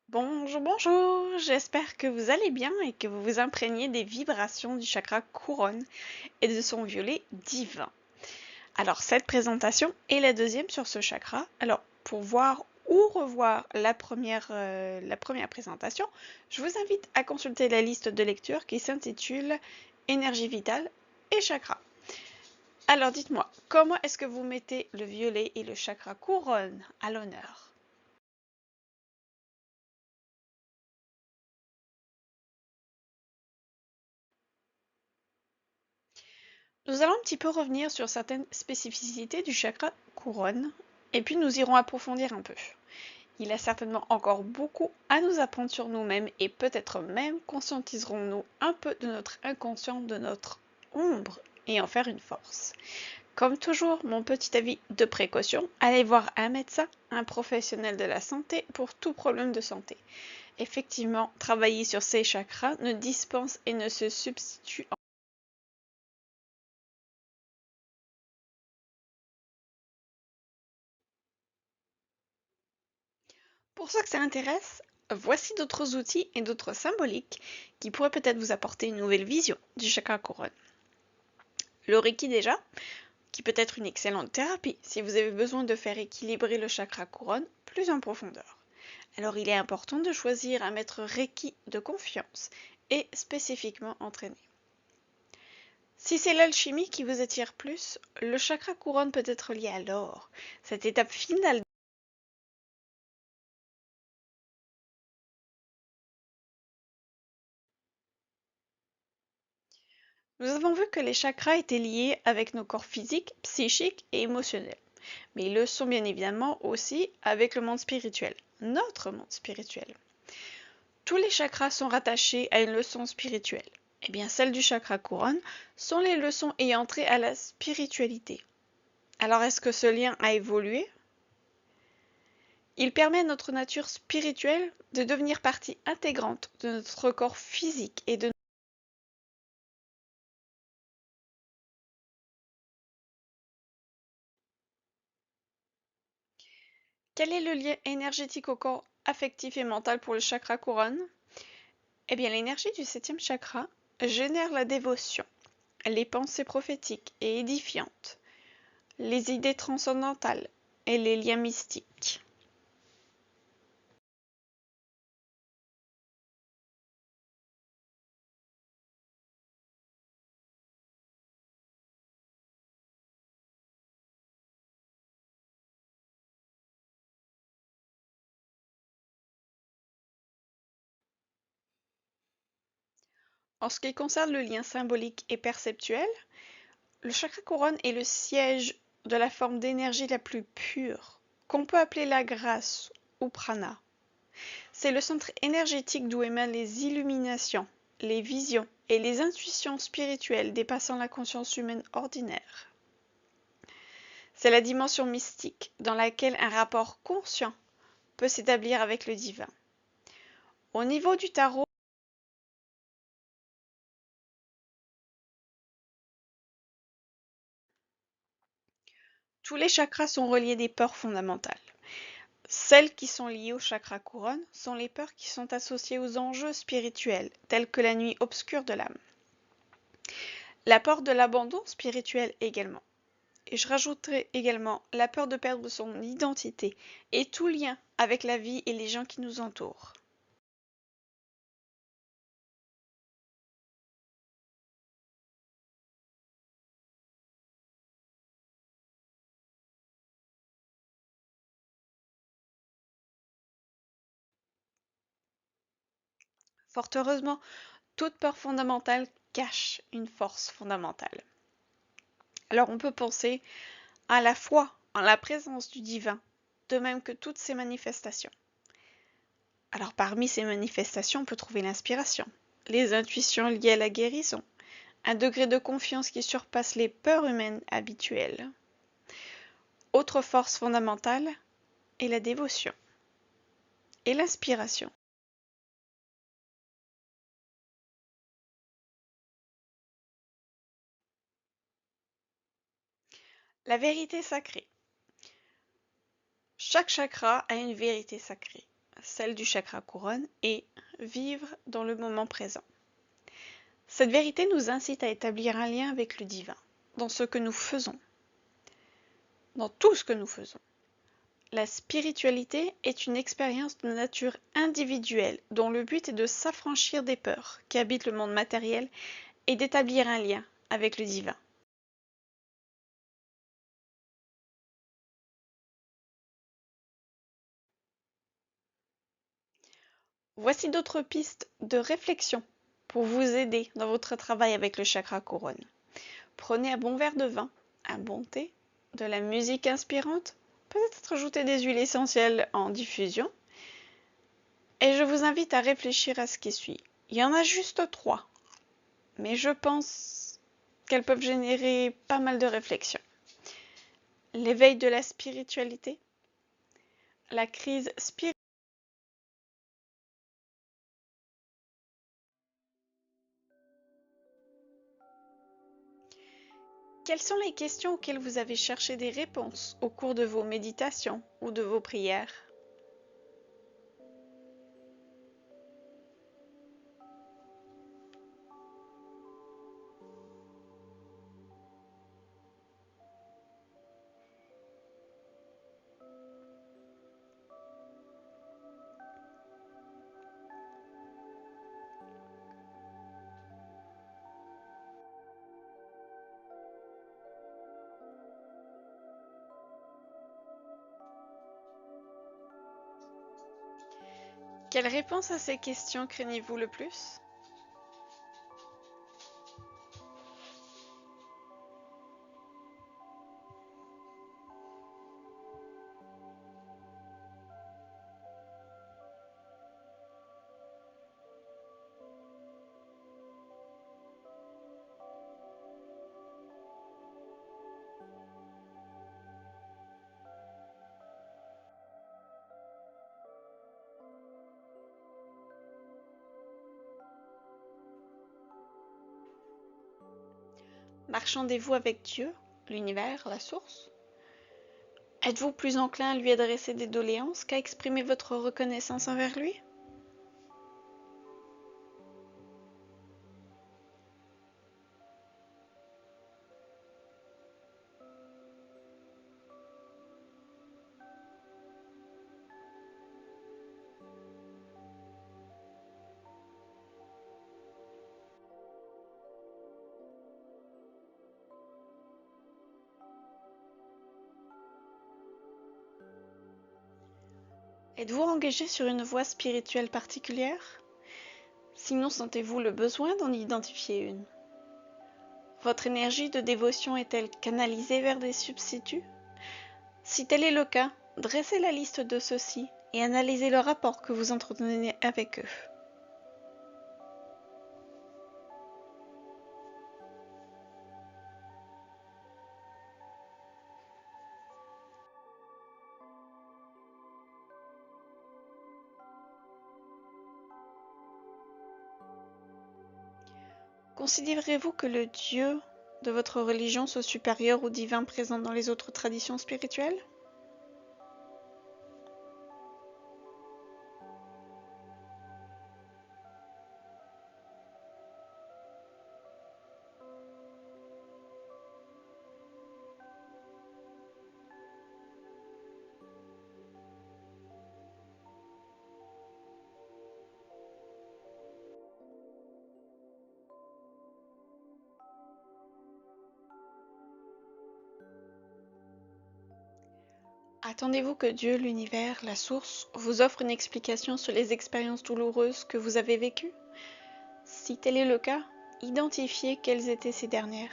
Bonjour, bonjour, j'espère que vous allez bien et que vous vous imprégnez des vibrations du chakra couronne et de son violet divin. Alors cette présentation est la deuxième sur ce chakra. Alors pour voir ou revoir la première présentation, je vous invite à consulter la liste de lecture qui s'intitule Énergie vitale et chakra. Alors dites-moi, comment est-ce que vous mettez le violet et le chakra couronne à l'honneur? Nous allons un petit peu revenir sur certaines spécificités du chakra couronne, et puis nous irons approfondir un peu. Il a certainement encore beaucoup à nous apprendre sur nous-mêmes, et peut-être même conscientiserons-nous un peu de notre inconscient, de notre ombre, et en faire une force. Comme toujours, mon petit avis de précaution, allez voir un médecin, un professionnel de la santé pour tout problème de santé. Effectivement, travailler sur ces chakras ne dispense et ne se substitue Pour ceux que ça intéresse, voici d'autres outils et d'autres symboliques qui pourraient peut-être vous apporter une nouvelle vision du chakra couronne. Le Reiki déjà, qui peut être une excellente thérapie si vous avez besoin de faire équilibrer le chakra couronne plus en profondeur. Alors il est important de choisir un maître Reiki de confiance et spécifiquement entraîné. Si c'est l'alchimie qui vous attire plus, le chakra couronne peut être lié à l'or, cette étape finale. Nous avons vu que les chakras étaient liés avec nos corps physiques, psychiques et émotionnels. Mais ils le sont bien évidemment aussi avec le monde spirituel, notre monde spirituel. Tous les chakras sont rattachés à une leçon spirituelle. Et bien celles du chakra couronne sont les leçons ayant trait à la spiritualité. Alors est-ce que ce lien a évolué? Il permet à notre nature spirituelle de devenir partie intégrante de notre corps physique et de Quel est le lien énergétique au corps affectif et mental pour le chakra couronne? Eh bien, l'énergie du septième chakra génère la dévotion, les pensées prophétiques et édifiantes, les idées transcendantales et les liens mystiques. En ce qui concerne le lien symbolique et perceptuel, le chakra couronne est le siège de la forme d'énergie la plus pure, qu'on peut appeler la grâce ou prana. C'est le centre énergétique d'où émanent les illuminations, les visions et les intuitions spirituelles dépassant la conscience humaine ordinaire. C'est la dimension mystique dans laquelle un rapport conscient peut s'établir avec le divin. Au niveau du tarot, tous les chakras sont reliés des peurs fondamentales. Celles qui sont liées au chakra couronne sont les peurs qui sont associées aux enjeux spirituels, tels que la nuit obscure de l'âme. La peur de l'abandon spirituel également. Et je rajouterai également la peur de perdre son identité et tout lien avec la vie et les gens qui nous entourent. Fort heureusement, toute peur fondamentale cache une force fondamentale. Alors on peut penser à la foi en la présence du divin, de même que toutes ces manifestations. Alors parmi ces manifestations, on peut trouver l'inspiration, les intuitions liées à la guérison, un degré de confiance qui surpasse les peurs humaines habituelles. Autre force fondamentale est la dévotion et l'inspiration. La vérité sacrée. Chaque chakra a une vérité sacrée. celle du chakra couronne, et vivre dans le moment présent. Cette vérité nous incite à établir un lien avec le divin, dans ce que nous faisons, dans tout ce que nous faisons. La spiritualité est une expérience de nature individuelle dont le but est de s'affranchir des peurs qui habitent le monde matériel et d'établir un lien avec le divin. Voici d'autres pistes de réflexion pour vous aider dans votre travail avec le chakra couronne. Prenez un bon verre de vin, un bon thé, de la musique inspirante, peut-être ajouter des huiles essentielles en diffusion. Et je vous invite à réfléchir à ce qui suit. Il y en a juste 3, mais je pense qu'elles peuvent générer pas mal de réflexions. L'éveil de la spiritualité, la crise spirituelle. Quelles sont les questions auxquelles vous avez cherché des réponses au cours de vos méditations ou de vos prières? Quelle réponse à ces questions craignez-vous le plus? Marchandez-vous avec Dieu, l'univers, la source? Êtes-vous plus enclin à lui adresser des doléances qu'à exprimer votre reconnaissance envers lui? Êtes-vous engagé sur une voie spirituelle particulière? Sinon, sentez-vous le besoin d'en identifier une? Votre énergie de dévotion est-elle canalisée vers des substituts? Si tel est le cas, dressez la liste de ceux-ci et analysez le rapport que vous entretenez avec eux. Considérez-vous que le Dieu de votre religion soit supérieur au divin présent dans les autres traditions spirituelles? Attendez-vous que Dieu, l'univers, la source, vous offre une explication sur les expériences douloureuses que vous avez vécues? Si tel est le cas, identifiez quelles étaient ces dernières.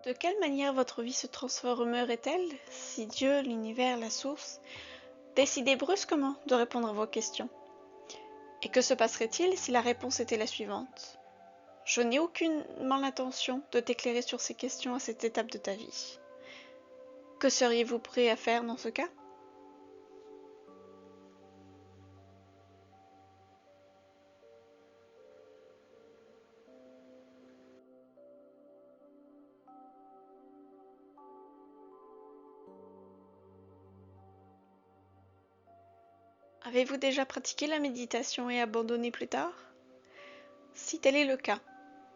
De quelle manière votre vie se transformerait-elle si Dieu, l'univers, la source, décidait brusquement de répondre à vos questions? Et que se passerait-il si la réponse était la suivante? Je n'ai aucunement l'intention de t'éclairer sur ces questions à cette étape de ta vie. Que seriez-vous prêt à faire dans ce cas? Avez-vous déjà pratiqué la méditation et abandonné plus tard? Si tel est le cas,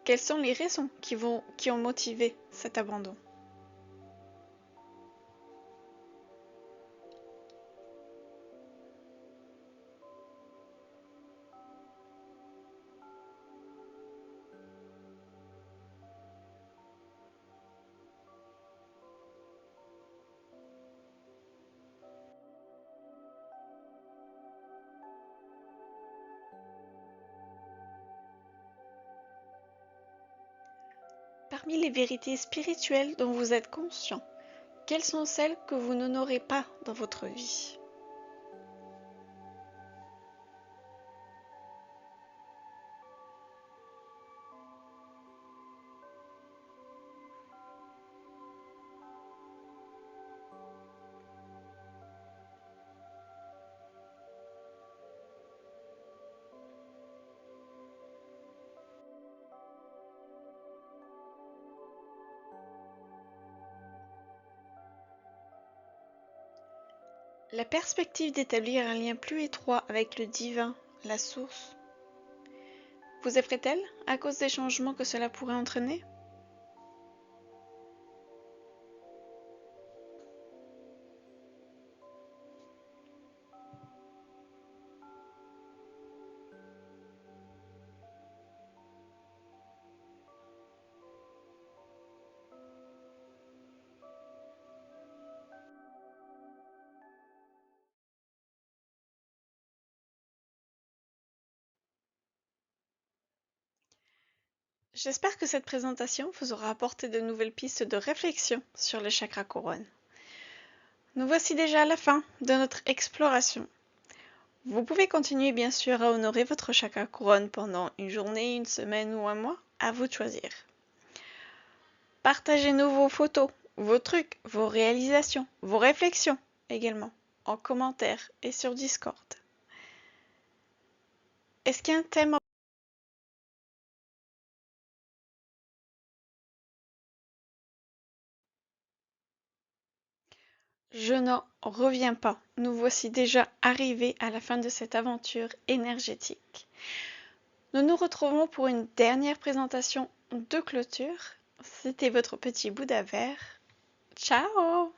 quelles sont les raisons qui ont motivé cet abandon? Parmi les vérités spirituelles dont vous êtes conscient, quelles sont celles que vous n'honorez pas dans votre vie? La perspective d'établir un lien plus étroit avec le divin, la source, vous effraie-t-elle à cause des changements que cela pourrait entraîner? J'espère que cette présentation vous aura apporté de nouvelles pistes de réflexion sur les chakras couronnes. Nous voici déjà à la fin de notre exploration. Vous pouvez continuer bien sûr à honorer votre chakra couronne pendant une journée, une semaine ou un mois, à vous de choisir. Partagez-nous vos photos, vos trucs, vos réalisations, vos réflexions également, en commentaire et sur Discord. Est-ce qu'il y a un thème? Je n'en reviens pas. Nous voici déjà arrivés à la fin de cette aventure énergétique. Nous nous retrouvons pour une dernière présentation de clôture. C'était votre petit Bouddha vert. Ciao!